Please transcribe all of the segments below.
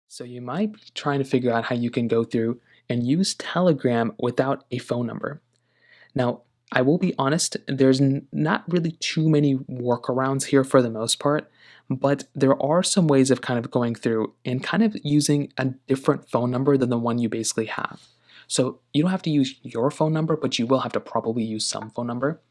So you might be trying to figure out how you can go through and use Telegram without a phone number. Now, I will be honest, there's not really too many workarounds here for the most part, but there are some ways of kind of going through and kind of using a different phone number than the one you basically have. So you don't have to use your phone number, but you will have to probably use some phone number.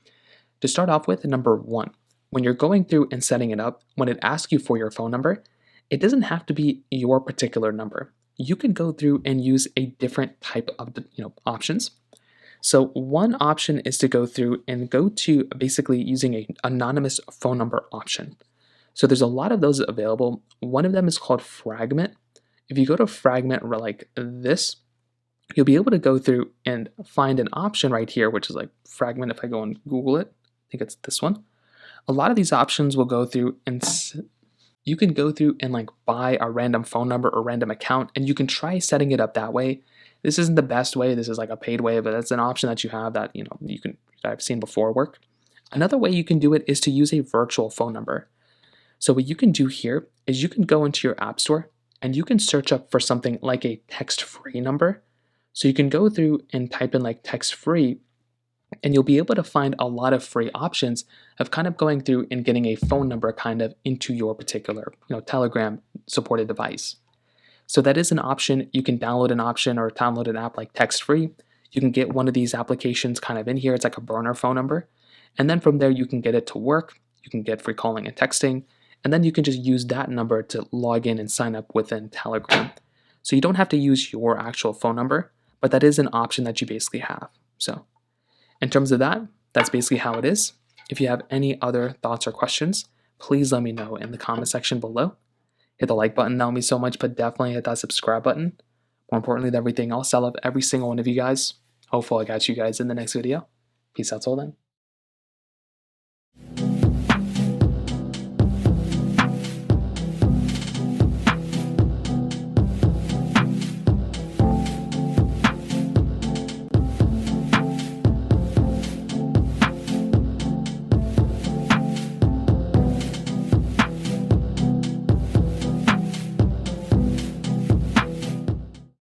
To start off with, number one, when you're going through and setting it up, when it asks you for your phone number, it doesn't have to be your particular number. You can go through and use a different type of options. So one option is to go through and go to basically using an anonymous phone number option. So there's a lot of those available. One of them is called Fragment. If you go to Fragment like this, you'll be able to go through and find an option right here, which is like Fragment. If I go and Google it, I think it's this one. A lot of these options will go through and you can go through and like buy a random phone number or random account, and you can try setting it up that way. This isn't the best way. This is like a paid way, but that's an option that you have that I've seen before work. Another way you can do it is to use a virtual phone number. So what you can do here is you can go into your app store and you can search up for something like a text-free number. So you can go through and type in like text-free, and you'll be able to find a lot of free options of kind of going through and getting a phone number kind of into your particular, Telegram supported device. So that is an option. You can download an option or download an app like text free. You can get one of these applications kind of in here. It's like a burner phone number. And then from there, you can get it to work. You can get free calling and texting. And then you can just use that number to log in and sign up within Telegram. So you don't have to use your actual phone number, but that is an option that you basically have. So in terms of that, that's basically how it is. If you have any other thoughts or questions, please let me know in the comment section below. Hit the like button, that would mean so much, but definitely hit that subscribe button. More importantly than everything else, I love every single one of you guys. Hopefully I got you guys in the next video. Peace out till then.